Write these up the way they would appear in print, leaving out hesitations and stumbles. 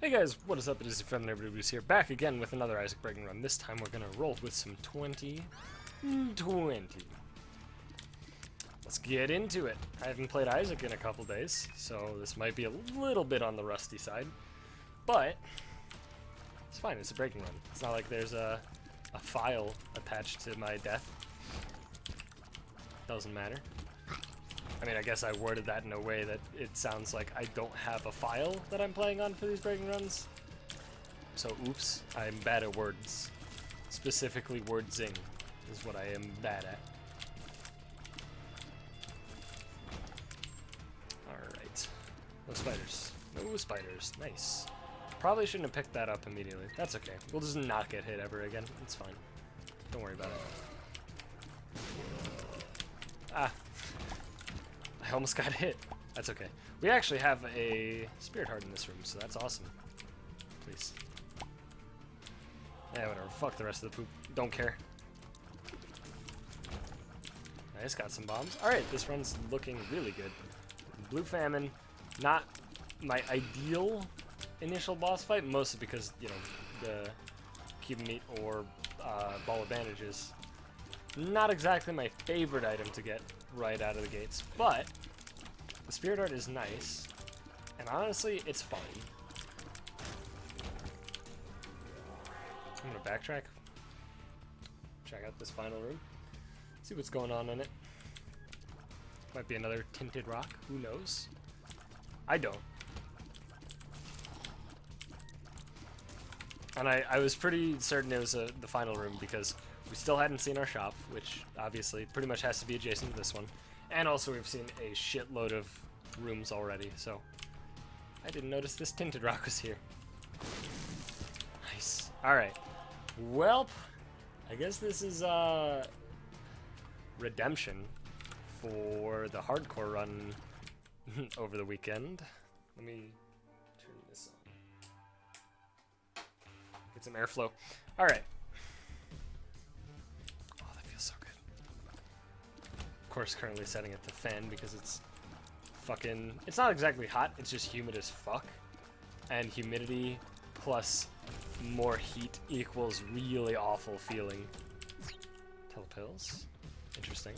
Hey guys, what is up? It is your friend Neighborhood here, back again with another Isaac Breaking Run. This time we're gonna roll with some 2020. Let's get into it. I haven't played Isaac in a couple days, so this might be a little bit on the rusty side, but it's fine. It's a breaking run. It's not like there's a file attached to my death. Doesn't matter. I mean, I guess I worded that in a way that it sounds like I don't have a file that I'm playing on for these breaking runs. So, oops, I'm bad at words. Specifically, wordsing is what I am bad at. Alright. No spiders. No spiders. Nice. Probably shouldn't have picked that up immediately. That's okay. We'll just not get hit ever again. It's fine. Don't worry about it. Ah. I almost got hit. That's okay. We actually have a spirit heart in this room, so that's awesome. Please. Yeah, whatever. Fuck the rest of the poop. Don't care. I just got some bombs. Alright, this run's looking really good. Blue Famine, not my ideal initial boss fight, mostly because, you know, the cube meat or ball of bandages. Not exactly my favorite item to get right out of the gates, but the spirit art is nice, and honestly, it's fine. I'm gonna backtrack, check out this final room, see what's going on in it. Might be another tinted rock, who knows? I don't. And I was pretty certain it was the final room because we still hadn't seen our shop, which obviously pretty much has to be adjacent to this one. And also we've seen a shitload of rooms already, so I didn't notice this tinted rock was here. Nice. Alright. Welp, I guess this is redemption for the hardcore run over the weekend. Let me turn this on. Get some airflow. Alright. Of course, currently setting it to fan because it's fucking... It's not exactly hot, it's just humid as fuck. And humidity plus more heat equals really awful feeling. Telepills? Interesting.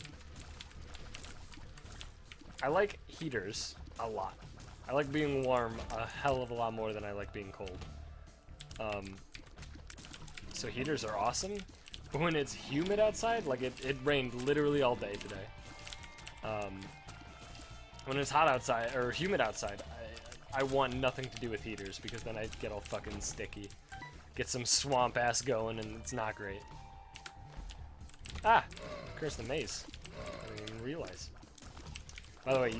I like heaters a lot. I like being warm a hell of a lot more than I like being cold. So heaters are awesome. But when it's humid outside, like it rained literally all day today. When it's hot outside, or humid outside, I want nothing to do with heaters because then I get all fucking sticky. Get some swamp ass going and it's not great. Ah! Curse the maze. I didn't even realize. By the way,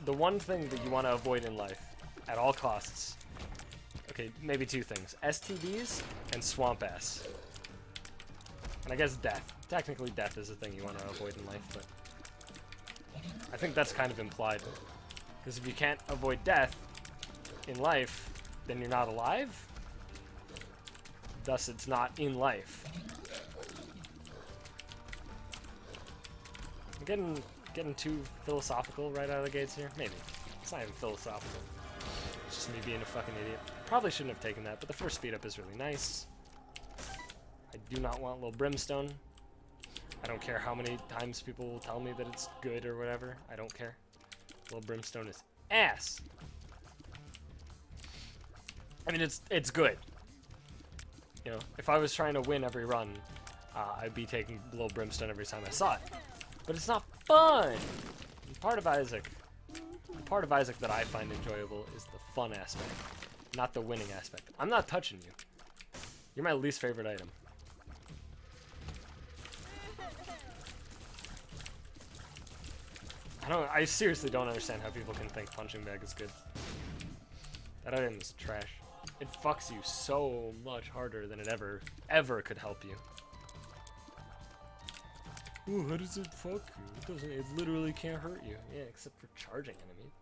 the one thing that you want to avoid in life, at all costs, okay, maybe two things. STDs and swamp ass. And I guess death. Technically death is a thing you want to avoid in life, but I think that's kind of implied. Because if you can't avoid death in life, then you're not alive. Thus, it's not in life. I'm getting too philosophical right out of the gates here. Maybe. It's not even philosophical. It's just me being a fucking idiot. Probably shouldn't have taken that, but the first speed up is really nice. I do not want little brimstone. I don't care how many times people will tell me that it's good or whatever. I don't care. Little brimstone is ass. I mean, it's good. You know, if I was trying to win every run, I'd be taking little brimstone every time I saw it. But it's not fun. Part of Isaac that I find enjoyable is the fun aspect, not the winning aspect. I'm not touching you. You're my least favorite item. I seriously don't understand how people can think punching bag is good. That item is trash. It fucks you so much harder than it ever could help you. Ooh, how does it fuck you? It literally can't hurt you. Yeah, except for charging enemies.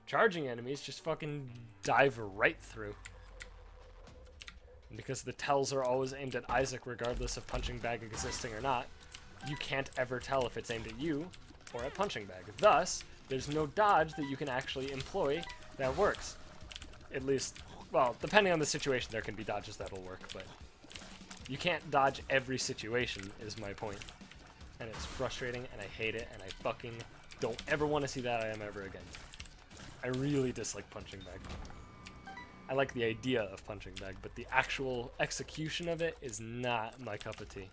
Charging enemies just fucking dive right through. And because the tells are always aimed at Isaac regardless of punching bag existing or not, you can't ever tell if it's aimed at you or at punching bag. Thus, there's no dodge that you can actually employ that works. At least well, depending on the situation, there can be dodges that'll work, but you can't dodge every situation, is my point. And it's frustrating, and I hate it, and I fucking don't ever want to see that item ever again. I really dislike punching bag. I like the idea of punching bag, but the actual execution of it is not my cup of tea.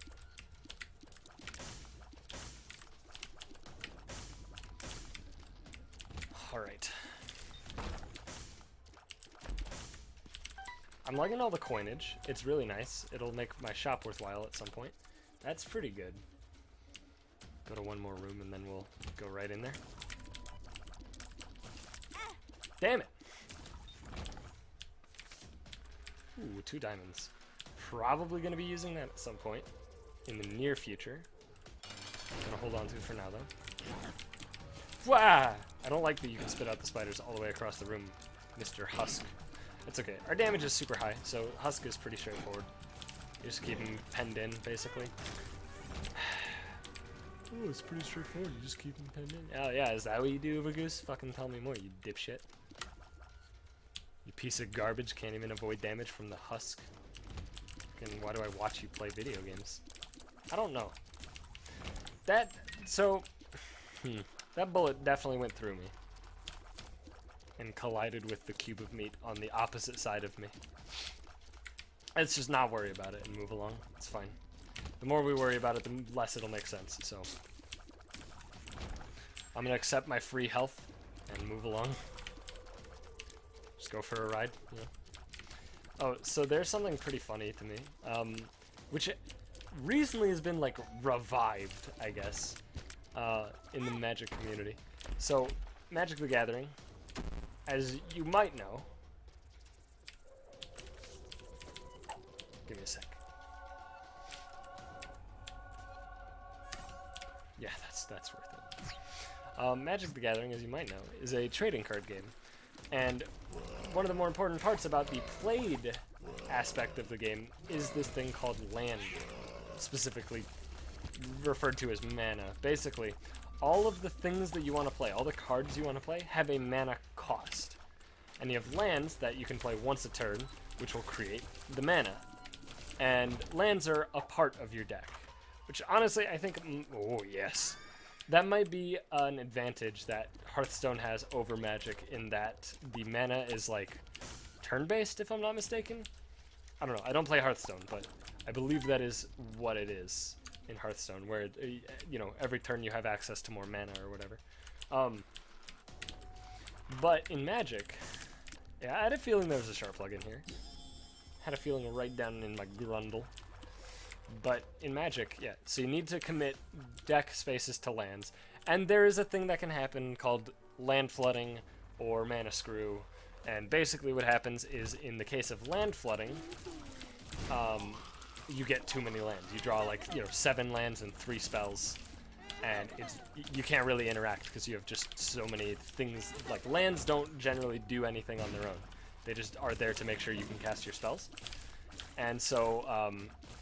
Alright. I'm liking all the coinage. It's really nice. It'll make my shop worthwhile at some point. That's pretty good. Go to one more room and then we'll go right in there. Damn it! Ooh, 2 diamonds. Probably gonna be using that at some point in the near future. I'm gonna hold on to it for now though. Wah! I don't like that you can spit out the spiders all the way across the room, Mr. Husk. It's okay. Our damage is super high, so Husk is pretty straightforward. You just keep him penned in, basically. Oh, it's pretty straightforward. You just keep him penned in. Oh, yeah, is that what you do, Ubergoose? Fucking tell me more, you dipshit. You piece of garbage, can't even avoid damage from the Husk. Fucking, why do I watch you play video games? I don't know. That bullet definitely went through me. And collided with the cube of meat on the opposite side of me. Let's just not worry about it and move along. It's fine. The more we worry about it, the less it'll make sense, so. I'm gonna accept my free health and move along. Just go for a ride, yeah. Oh, so there's something pretty funny to me, which recently has been, like, revived, I guess, in the Magic community. So, Magic the Gathering, as you might know... Give me a sec. Yeah, that's worth it. Magic the Gathering, as you might know, is a trading card game. And one of the more important parts about the played aspect of the game is this thing called land, specifically referred to as mana. Basically, all of the things that you want to play, all the cards you want to play, have a mana cost. And you have lands that you can play once a turn, which will create the mana. And lands are a part of your deck. Which, honestly, I think... Oh, yes. That might be an advantage that Hearthstone has over Magic in that the mana is, like, turn-based, if I'm not mistaken. I don't know. I don't play Hearthstone, but I believe that is what it is in Hearthstone, where, you know, every turn you have access to more mana or whatever. But in Magic... Yeah, I had a feeling there was a sharp plug in here. Had a feeling right down in my grundle. But in Magic, yeah, so you need to commit deck spaces to lands. And there is a thing that can happen called land flooding or mana screw. And basically what happens is, in the case of land flooding, you get too many lands. You draw, like, you know, 7 lands and 3 spells. And you can't really interact because you have just so many things. Like, lands don't generally do anything on their own. They just are there to make sure you can cast your spells. And so,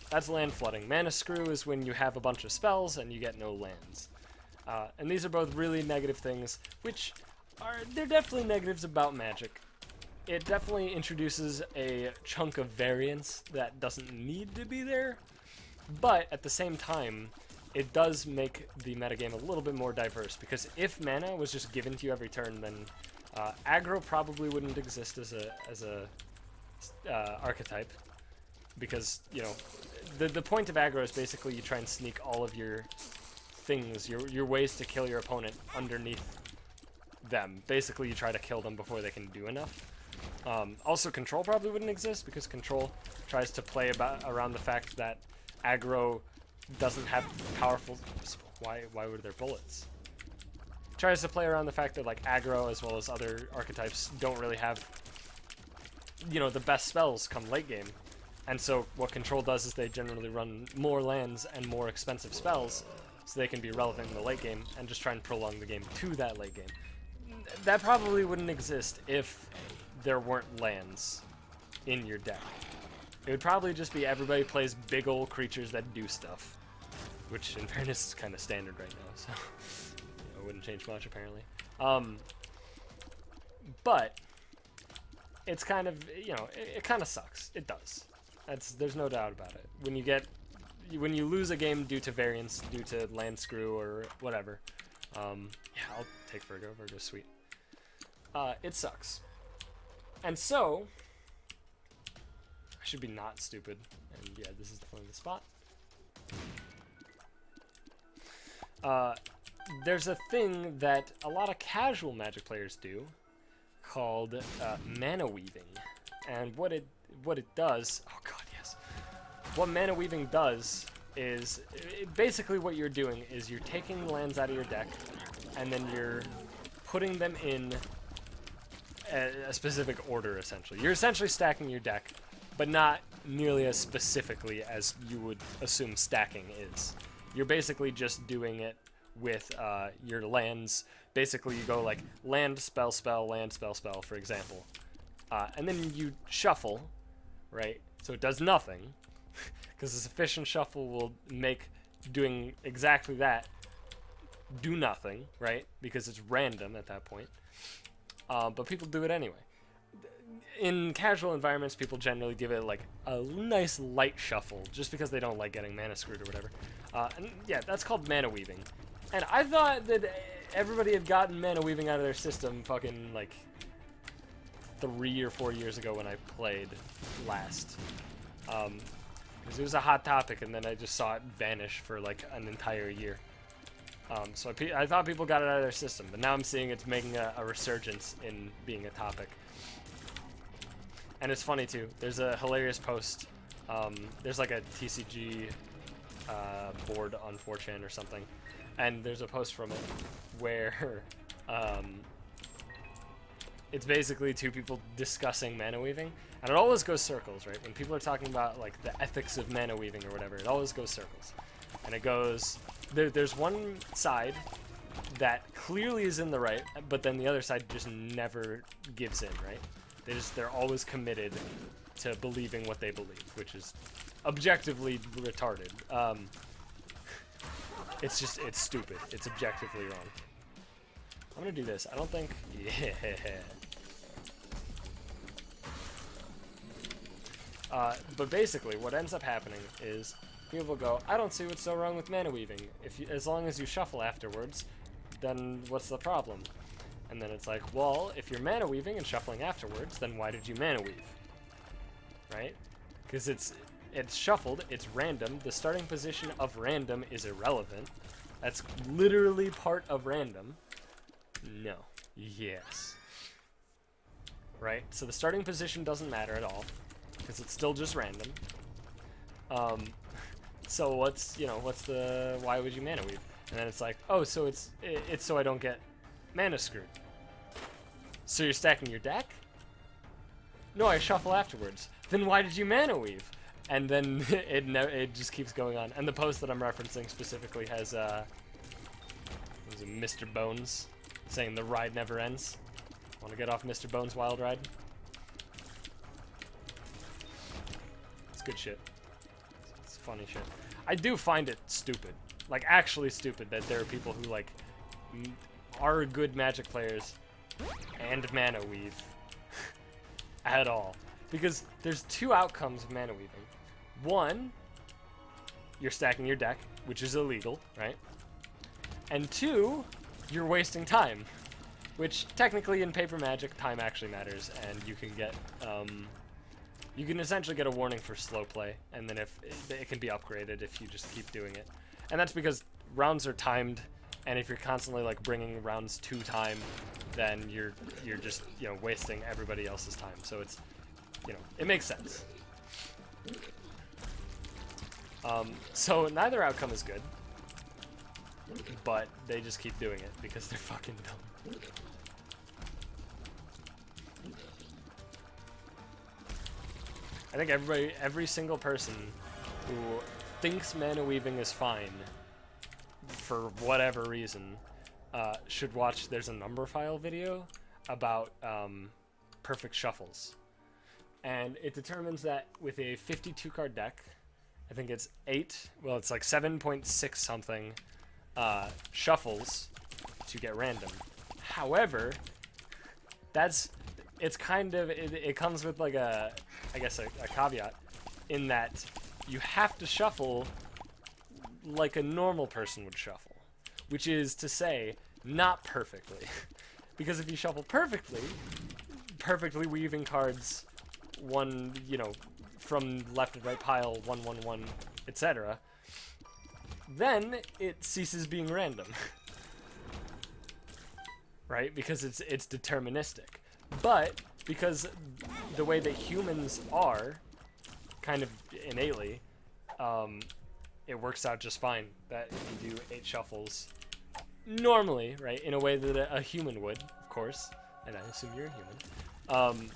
that's land flooding. Mana screw is when you have a bunch of spells and you get no lands. And these are both really negative things, which they're definitely negatives about Magic. It definitely introduces a chunk of variance that doesn't need to be there, but at the same time, it does make the metagame a little bit more diverse, because if mana was just given to you every turn, then aggro probably wouldn't exist as a archetype, because, you know, the point of aggro is basically you try and sneak all of your things, your ways to kill your opponent underneath them. Basically, you try to kill them before they can do enough. Also, control probably wouldn't exist, because control tries to play around the fact that aggro doesn't have powerful... Why were there bullets? Tries to play around the fact that, like, aggro as well as other archetypes don't really have, you know, the best spells come late game. And so what control does is they generally run more lands and more expensive spells so they can be relevant in the late game and just try and prolong the game to that late game. That probably wouldn't exist if there weren't lands in your deck. It would probably just be everybody plays big old creatures that do stuff, which in fairness is kind of standard right now, so it wouldn't change much apparently. But it's kind of, you know, it kind of sucks. It does. There's no doubt about it. When you lose a game due to variance, due to land screw or whatever, yeah, I'll take Virgo. Virgo's sweet. It sucks. And so, I should be not stupid. And yeah, this is definitely the spot. There's a thing that a lot of casual Magic players do called mana weaving. And what it does, oh god, yes. What mana weaving does is, basically what you're doing is you're taking lands out of your deck, and then you're putting them in a specific order, essentially. You're essentially stacking your deck, but not nearly as specifically as you would assume stacking is. You're basically just doing it with your lands. Basically, you go like land, spell, spell, land, spell, spell, for example. And then you shuffle, right? So it does nothing, because a sufficient shuffle will make doing exactly that do nothing, right? Because it's random at that point. But people do it anyway. In casual environments, people generally give it like a nice light shuffle, just because they don't like getting mana screwed or whatever. And yeah, that's called mana weaving. And I thought that everybody had gotten mana weaving out of their system fucking like 3 or 4 years ago when I played last. Because it was a hot topic, and then I just saw it vanish for like an entire year. So I thought people got it out of their system, but now I'm seeing it's making a resurgence in being a topic. And it's funny too. There's a hilarious post. There's like a TCG board on 4chan or something, and there's a post from it where it's basically two people discussing mana weaving, and it always goes circles, right? When people are talking about like the ethics of mana weaving or whatever, it always goes circles. And it goes, there's one side that clearly is in the right, but then the other side just never gives in, right? They're always committed to believing what they believe, which is objectively retarded. It's stupid. It's objectively wrong. I'm gonna do this. I don't think, yeah. But basically, what ends up happening is people go, I don't see what's so wrong with mana weaving. As long as you shuffle afterwards, then what's the problem? And then it's like, well, if you're mana weaving and shuffling afterwards, then why did you mana weave? Right? Because it's shuffled, it's random. The starting position of random is irrelevant. That's literally part of random. No. Yes. Right? So the starting position doesn't matter at all, because it's still just random. So why would you mana weave? And then it's like, oh, so it's so I don't get mana screwed. So you're stacking your deck? No, I shuffle afterwards. Then why did you mana weave? And then it just keeps going on. And the post that I'm referencing specifically has was it Mr. Bones saying the ride never ends. Want to get off Mr. Bones' wild ride? It's good shit. It's funny shit. I do find it stupid, like actually stupid, that there are people who like are good Magic players and mana weave at all. Because there's two outcomes of mana weaving. One, you're stacking your deck, which is illegal, right? And two, you're wasting time, which technically in paper Magic, time actually matters, and you can get, you can essentially get a warning for slow play, and then if it can be upgraded if you just keep doing it. And that's because rounds are timed, and if you're constantly like bringing rounds to time, then you're just, you know, wasting everybody else's time. So it's, you know, it makes sense. So neither outcome is good, but they just keep doing it because they're fucking dumb. I think every single person who thinks mana weaving is fine for whatever reason should watch. There's a Numberphile video about perfect shuffles, and it determines that with a 52 card deck, I think it's it's like 7.6 something shuffles to get random. However, that's it's kind of, it comes with like a, I guess a caveat, in that you have to shuffle like a normal person would shuffle, which is to say, not perfectly. Because if you shuffle perfectly weaving cards one, you know, from left and right pile, 1, 1, 1, etc., then it ceases being random. Right? Because it's deterministic. But because the way that humans are, kind of innately, it works out just fine that if you do 8 shuffles normally, right, in a way that a human would, of course, and I assume you're a human.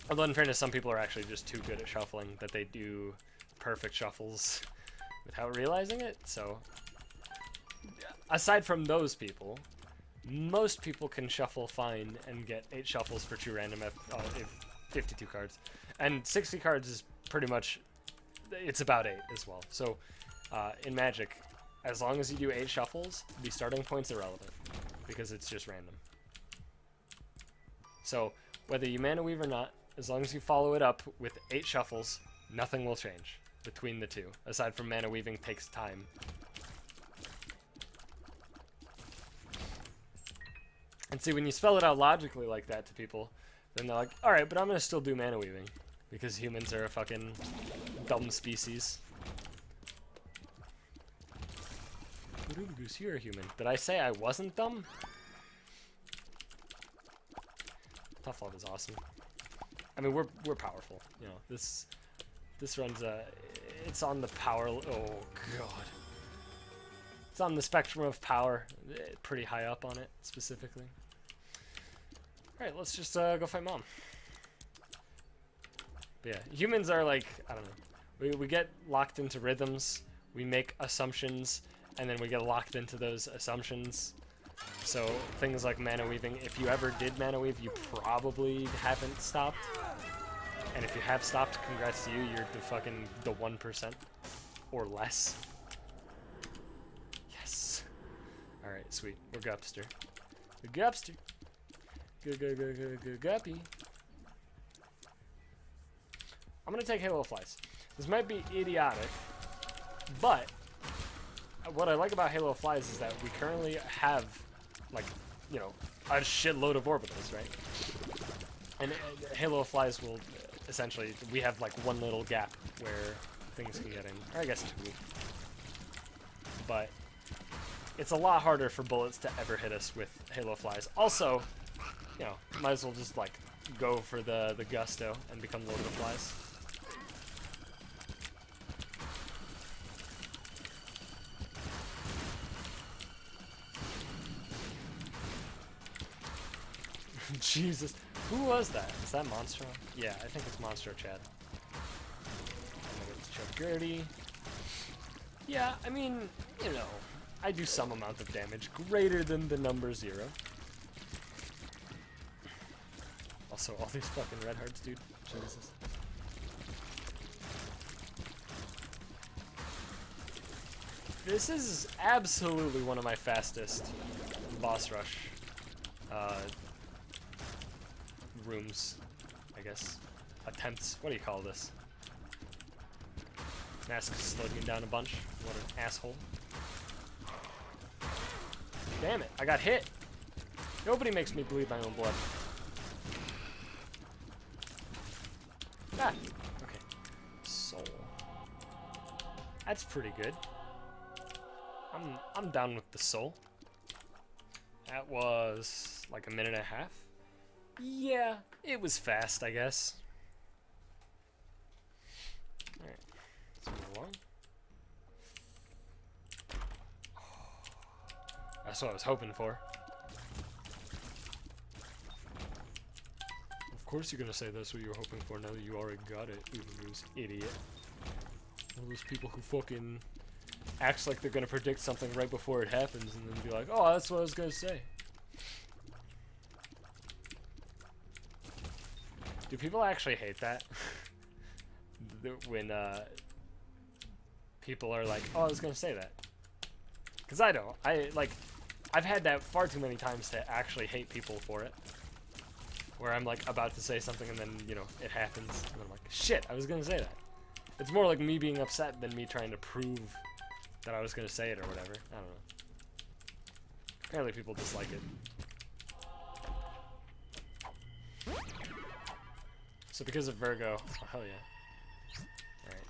Although in fairness, some people are actually just too good at shuffling that they do perfect shuffles without realizing it. So aside from those people, most people can shuffle fine and get 8 shuffles for true random if 52 cards. And 60 cards is pretty much, it's about 8 as well. So in Magic, as long as you do 8 shuffles, the starting point's irrelevant because it's just random. So whether you Mana Weave or not, as long as you follow it up with 8 shuffles, nothing will change between the two, aside from Mana Weaving takes time. And see, when you spell it out logically like that to people, then they're like, alright, but I'm gonna still do Mana Weaving, because humans are a fucking dumb species. Goose, you're a human. Did I say I wasn't dumb? Tough Love is awesome. I mean, we're powerful. You know, this runs it's on the power. Oh god, it's on the spectrum of power, pretty high up on it specifically. All right, let's just go fight Mom. But yeah, humans are like, I don't know. We get locked into rhythms. We make assumptions, and then we get locked into those assumptions. So things like Mana Weaving, if you ever did Mana Weave, you probably haven't stopped. And if you have stopped, congrats to you, you're the 1% or less. Yes. Alright, sweet. We're Gupster. Good Gupster. Good Guppy. I'm gonna take Halo of Flies. This might be idiotic, but what I like about Halo of Flies is that we currently have, like, you know, a shitload of orbitals, right? And Halo of Flies will essentially, we have like one little gap where things can get in, or I guess 2. But it's a lot harder for bullets to ever hit us with Halo of Flies. Also, you know, might as well just like go for the gusto and become Lord of the Flies. Jesus. Who was that? Is that Monstro? Yeah, I think it's Monstro Chad. I'm gonna get Chad Gertie. Yeah, I mean, you know, I do some amount of damage greater than the number 0. Also, all these fucking red hearts, dude. Jesus. This is absolutely one of my fastest boss rush rooms, I guess. Attempts. What do you call this? Mask slowed me down a bunch. What an asshole. Damn it, I got hit. Nobody makes me bleed my own blood. Ah, okay. Soul. That's pretty good. I'm down with the soul. That was like a minute and a half. Yeah, it was fast, I guess. Alright, let's move along. That's what I was hoping for. Of course you're gonna say that's what you were hoping for now that you already got it, you idiot. One of those people who fucking acts like they're gonna predict something right before it happens and then be like, oh, that's what I was gonna say. Do people actually hate that? When people are like, oh, I was gonna say that. Cause I don't. I've had that far too many times to actually hate people for it. where I'm like about to say something and then, you know, it happens, and I'm like, shit, I was gonna say that. It's more like me being upset than me trying to prove that I was gonna say it or whatever. I don't know. Apparently people dislike it. So because of Virgo, oh hell yeah. Alright.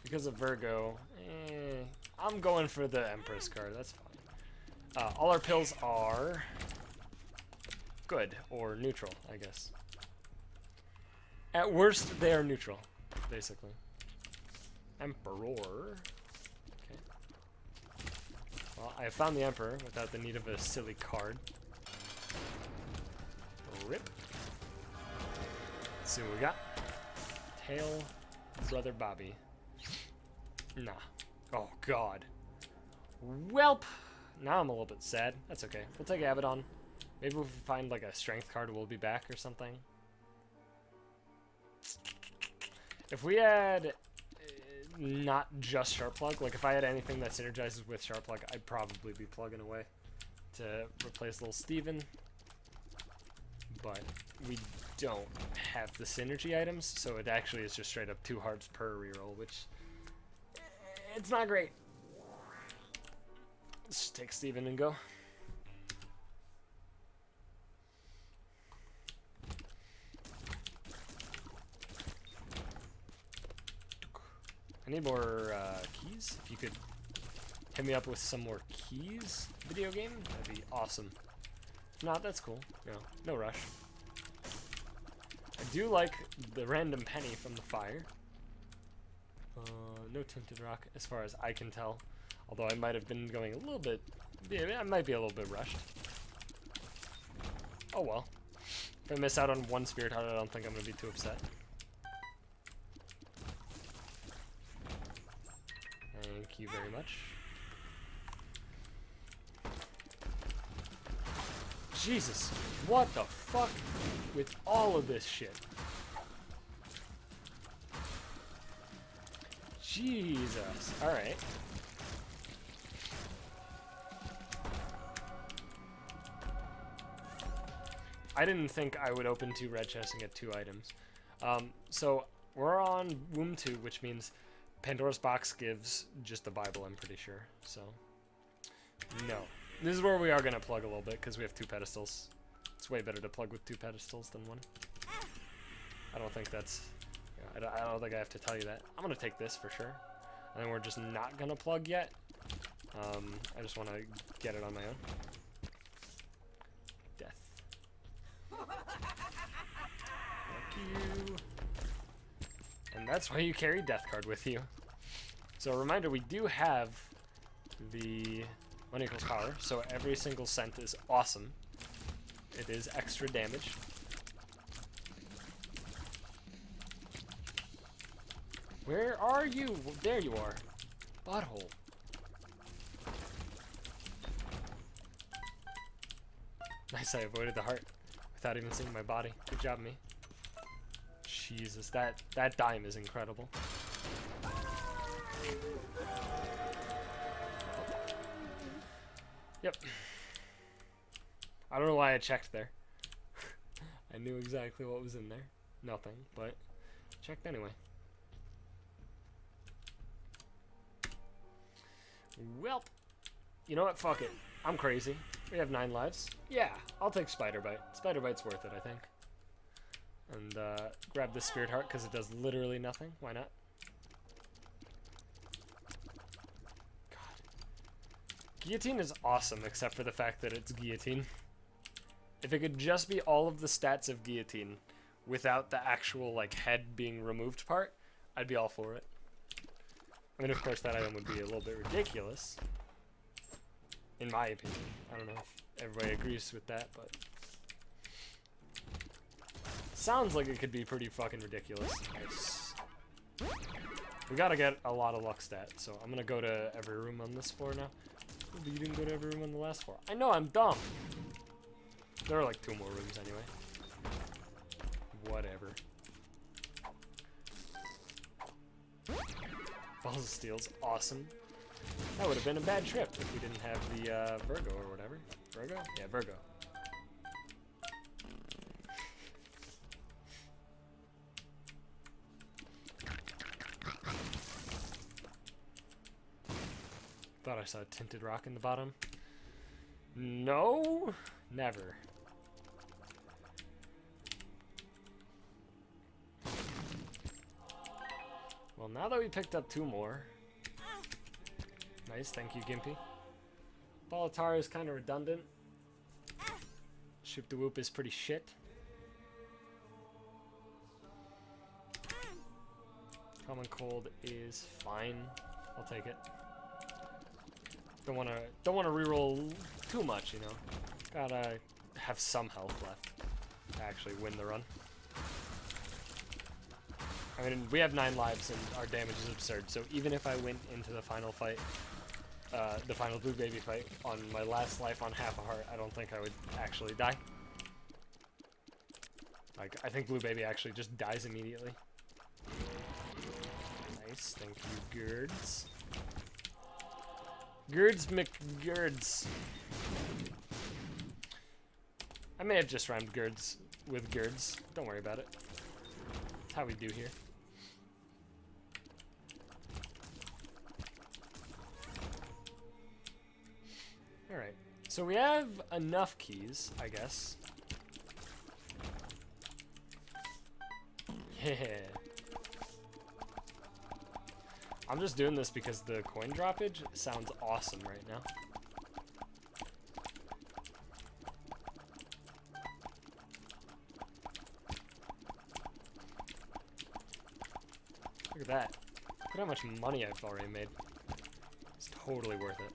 Because of Virgo, I'm going for the Empress card, that's fine. All our pills are good, or neutral, I guess. At worst, they are neutral, basically. Emperor. Okay. Well, I found the Emperor without the need of a silly card. Rip. Let's see what we got. Tail, Brother Bobby. Nah. Oh, God. Welp. Now I'm a little bit sad. That's okay. We'll take Abaddon. Maybe if we find like a strength card, we'll be back or something. If we had not just Sharp Plug, like if I had anything that synergizes with Sharp Plug, I'd probably be plugging away to replace little Steven. But we don't have the synergy items, so it actually is just straight up 2 hearts per reroll, which it's not great. Let's just take Steven and go. I need more keys. If you could hit me up with some more keys, video game, that'd be awesome. If not, that's cool. You know, no rush. I do like the random penny from the fire. No tinted rock, as far as I can tell. Although I might have been going a little bit, I might be a little bit rushed. Oh well. If I miss out on one Spirit Heart, I don't think I'm going to be too upset. Thank you very much. Jesus, what the fuck with all of this shit? Jesus, alright. I didn't think I would open 2 red chests and get 2 items. So we're on Womb 2, which means Pandora's Box gives just the Bible, I'm pretty sure. So, no. This is where we are going to plug a little bit, because we have 2 pedestals. It's way better to plug with 2 pedestals than 1. I don't think that's... You know, I don't think I have to tell you that. I'm going to take this for sure. And then we're just not going to plug yet. I just want to get it on my own. Death. Fuck you. And that's why you carry Death card with you. So a reminder, we do have the Money Equals Power, so every single cent is awesome. It is extra damage. Where are you? There you are. Butthole. Nice, I avoided the heart without even seeing my body. Good job, me. Jesus, that dime is incredible. Yep. I don't know why I checked there. I knew exactly what was in there. Nothing, but checked anyway. Welp. You know what? Fuck it. I'm crazy. We have 9 lives. Yeah, I'll take Spider Bite. Spider Bite's worth it, I think. And grab the Spirit Heart because it does literally nothing. Why not? God. Guillotine is awesome, except for the fact that it's Guillotine. If it could just be all of the stats of Guillotine without the actual like head being removed part, I'd be all for it. I mean, of course, that item would be a little bit ridiculous, in my opinion. I don't know if everybody agrees with that, but sounds like it could be pretty fucking ridiculous. Nice. We gotta get a lot of luck stat, so I'm gonna go to every room on this floor now. But you didn't go to every room on the last floor. I know, I'm dumb. There are like 2 more rooms anyway. Whatever. Balls of Steel's awesome. That would have been a bad trip if we didn't have the Virgo or whatever. Virgo? Yeah, Virgo. Thought I saw a tinted rock in the bottom. No, never. Well, now that we picked up 2 more. Nice, thank you, Gimpy. Bolitar is kind of redundant. Shoop the Whoop is pretty shit. Common Cold is fine. I'll take it. Don't wanna reroll too much, you know. Gotta have some health left to actually win the run. I mean, we have 9 lives and our damage is absurd, so even if I went into the final fight, the final Blue Baby fight, on my last life on half a heart, I don't think I would actually die. Like, I think Blue Baby actually just dies immediately. Nice, thank you, Gurds. Gurds McGurds. I may have just rhymed Gurds with Gurds. Don't worry about it. That's how we do here. Alright, so we have enough keys, I guess. Yeah. I'm just doing this because the coin droppage sounds awesome right now. Look at that. Look at how much money I've already made. It's totally worth it.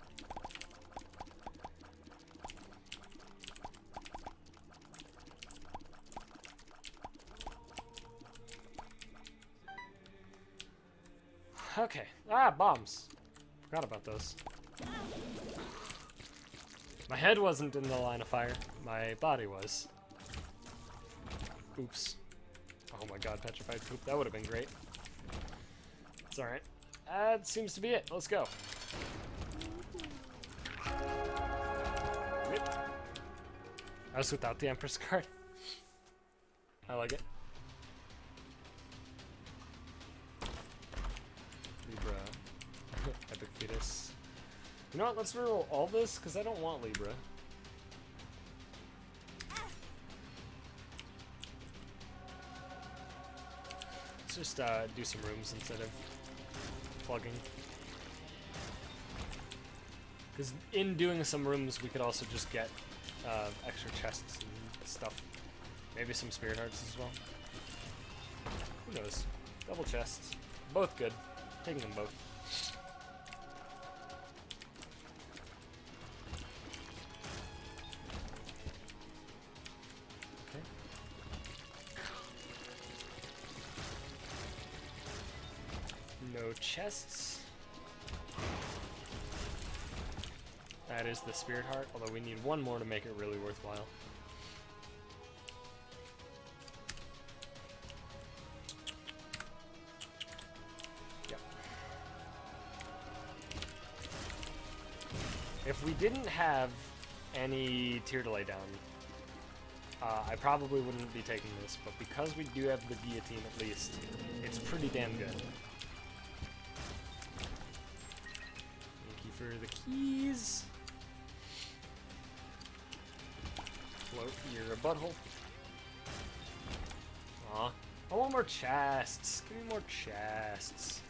Okay. Ah, bombs. Forgot about those. My head wasn't in the line of fire. My body was. Oops. Oh my god, petrified poop. That would have been great. It's alright. That seems to be it. Let's go. Whip. I was without the Empress card. I like it. Libra. Epic Fetus. You know what? Let's reroll all this, because I don't want Libra. Let's just do some rooms instead of plugging. Because in doing some rooms, we could also just get extra chests and stuff. Maybe some Spirit Hearts as well. Who knows? Double chests. Both good. Taking them both. Okay. No chests. That is the Spirit Heart, although we need one more to make it really worthwhile. Yep. If we didn't have any Tear to lay down, I probably wouldn't be taking this, but because we do have the Guillotine at least, it's pretty damn good. Thank you for the keys. Float your butthole. Aw. I want more chests. Give me more chests.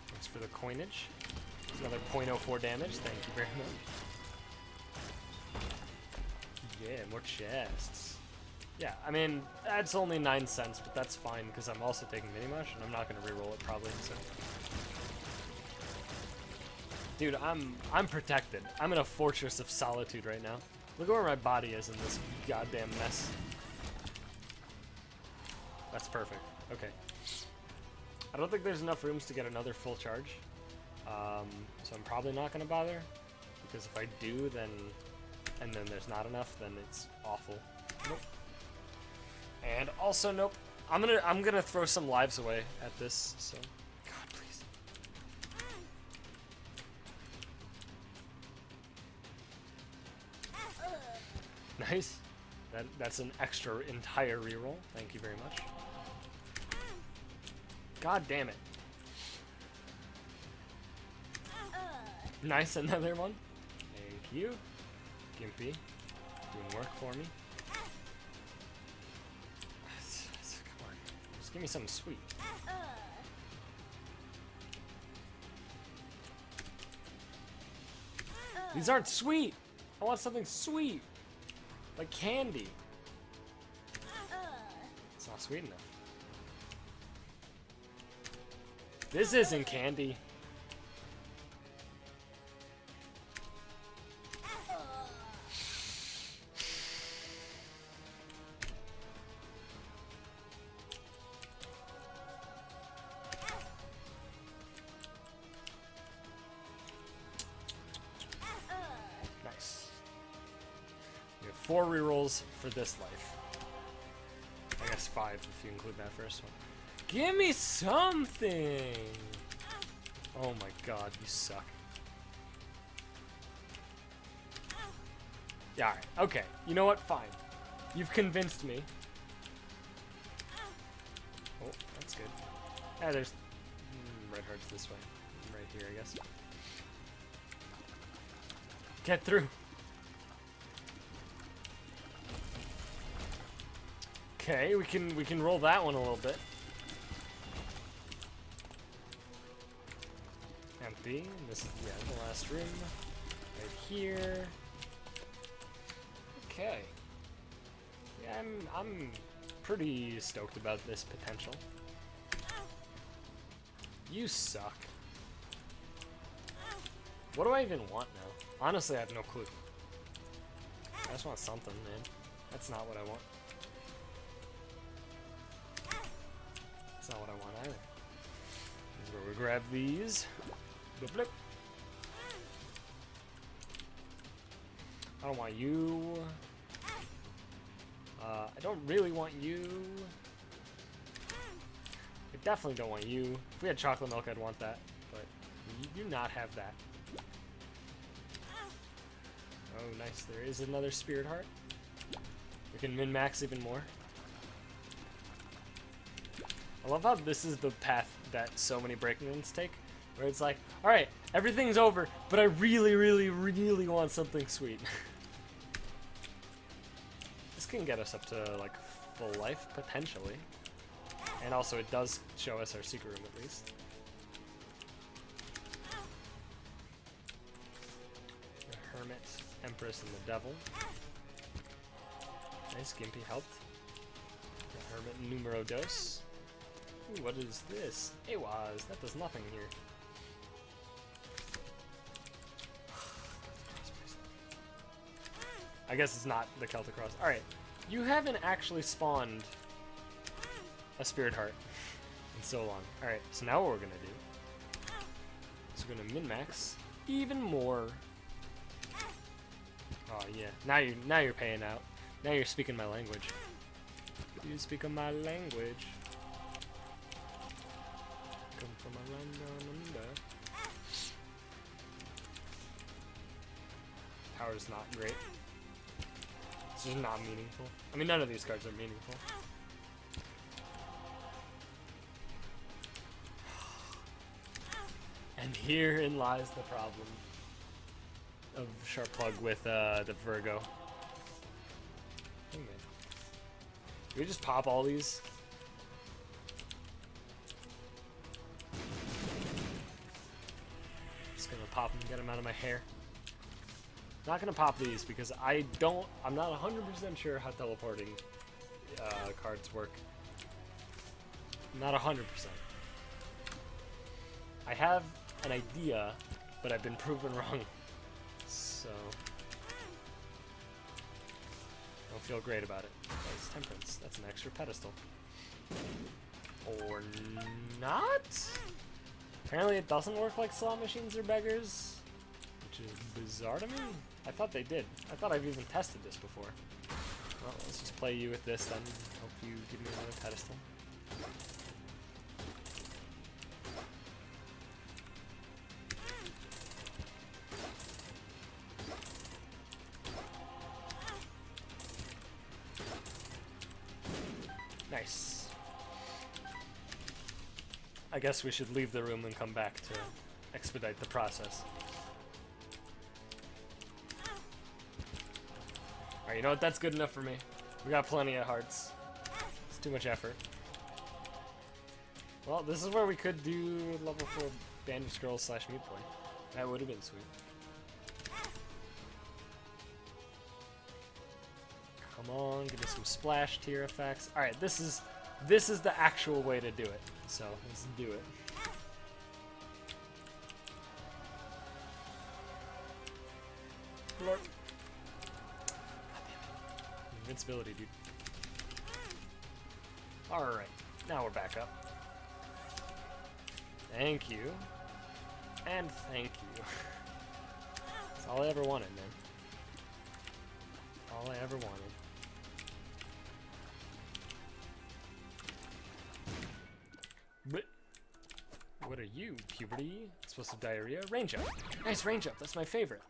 Thanks for the coinage. It's another 0.04 damage. Thank you very much. Yeah, more chests. Yeah, I mean, that's only 9 cents, but that's fine because I'm also taking Minimush and I'm not going to reroll it probably, so. Dude, I'm protected. I'm in a fortress of solitude right now. Look at where my body is in this goddamn mess. That's perfect. Okay. I don't think there's enough rooms to get another full charge. So I'm probably not gonna bother. Because if I do, then there's not enough, then it's awful. Nope. And also nope. I'm gonna throw some lives away at this, so God please. Nice. That's an extra entire reroll. Thank you very much. God damn it. Nice, another one. Thank you. Gimpy. Doing work for me. Come on. Just give me something sweet. These aren't sweet! I want something sweet! Like candy. It's not sweet enough. This isn't candy. Nice. We have 4 rerolls for this life. I guess 5 if you include that first one. Give me something! Oh my god, you suck. Yeah, alright. Okay. You know what? Fine. You've convinced me. Oh, that's good. Ah, there's... red hearts this way. Right here, I guess. Get through! Okay, we can roll that one a little bit. Empty. And this is the last room. Right here. Okay. Yeah, I'm pretty stoked about this potential. You suck. What do I even want now? Honestly, I have no clue. I just want something, man. That's not what I want. That's not what I want either. This is where we grab these. Blip, blip. I don't want you. I don't really want you. I definitely don't want you. If we had chocolate milk, I'd want that. But you do not have that. Oh, nice. There is another spirit heart. We can min-max even more. I love how this is the path that so many break-ins take. Where it's like, alright, everything's over, but I really, really, really want something sweet. This can get us up to, like, full life, potentially. And also, it does show us our secret room, at least. The Hermit, Empress, and the Devil. Nice, Gimpy helped. The Hermit numero dos. Ooh, what is this? Awaz, that does nothing here. I guess it's not the Celtic Cross. Alright, you haven't actually spawned a Spirit Heart in so long. Alright, so now what we're gonna do is we're gonna min-max even more. Oh yeah, now you're paying out. Now you're speaking my language. You speak my language. Come from a land down under. Power's not great. It's just not meaningful. I mean, none of these cards are meaningful. And herein lies the problem of Sharplug with the Virgo. Hey man. Can we just pop all these? Just gonna pop them, get them out of my hair. Not gonna pop these because I'm not 100% sure how teleporting cards work. Not 100%. I have an idea, but I've been proven wrong. So I don't feel great about it. That's Temperance. That's an extra pedestal. Or not? Apparently it doesn't work like slot machines or beggars, which is bizarre to me. I thought they did. I thought I've even tested this before. Well, let's just play you with this then. Hope you give me another pedestal. Nice. I guess we should leave the room and come back to expedite the process. Alright, you know what? That's good enough for me. We got plenty of hearts. It's too much effort. Well, this is where we could do level 4 Bandage Girl / Meat Boy. That would have been sweet. Come on, give me some splash tier effects. Alright, this is the actual way to do it. So, let's do it. Lord. Invincibility, dude. Alright, now we're back up. Thank you. And thank you. That's all I ever wanted, man. All I ever wanted. But what are you, puberty? Explosive diarrhea? Range up. Nice range up, that's my favorite.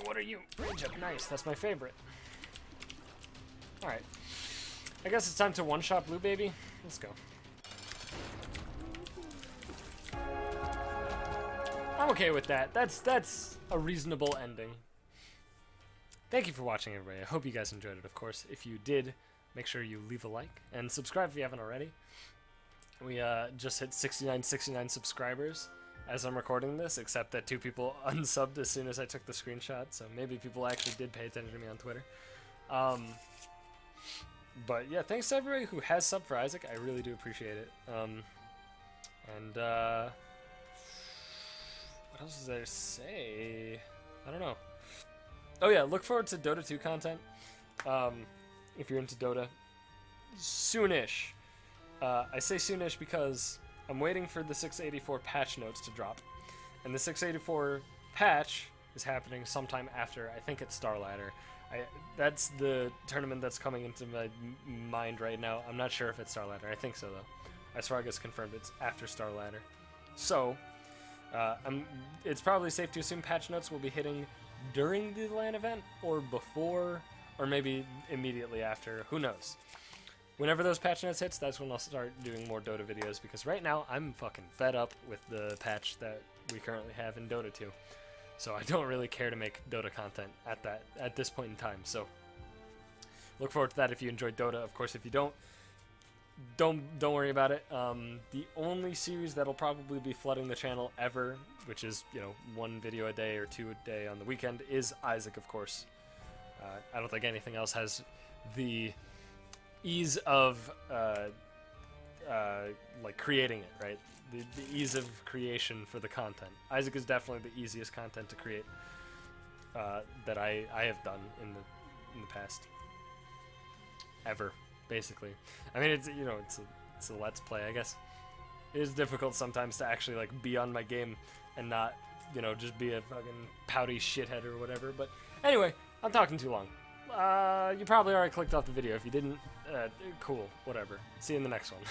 What are you? Range up, nice, that's my favorite. Alright. I guess it's time to one-shot Blue Baby. Let's go. I'm okay with that. That's a reasonable ending. Thank you for watching, everybody. I hope you guys enjoyed it, of course. If you did, make sure you leave a like and subscribe if you haven't already. We just hit 69 subscribers as I'm recording this, except that 2 people unsubbed as soon as I took the screenshot, so maybe people actually did pay attention to me on Twitter. But yeah, thanks to everybody who has subbed for Isaac. I really do appreciate it. What else is there to say? I don't know. Oh yeah, look forward to Dota 2 content. If you're into Dota, soonish. I say soonish because I'm waiting for the 684 patch notes to drop, and the 684 patch is happening sometime after. I think it's Starladder. That's the tournament that's coming into my mind right now. I'm not sure if it's Starladder. I think so though. As far as confirmed, it's after Starladder. So, it's probably safe to assume patch notes will be hitting during the LAN event, or before, or maybe immediately after. Who knows? Whenever those patch notes hits, that's when I'll start doing more Dota videos, because right now I'm fucking fed up with the patch that we currently have in Dota 2. So I don't really care to make Dota content at this point in time. So look forward to that if you enjoyed Dota. Of course, if you don't worry about it. The only series that'll probably be flooding the channel ever, which is, you know, 1 video a day or 2 a day on the weekend, is Isaac, of course. I don't think anything else has the ease of like creating it, right? The ease of creation for the content. Isaac is definitely the easiest content to create that I have done in the past ever, basically. I mean, it's, you know, it's a let's play, I guess. It is difficult sometimes to actually like be on my game and not, you know, just be a fucking pouty shithead or whatever. But anyway, I'm talking too long. You probably already clicked off the video. If you didn't, cool, whatever. See you in the next one.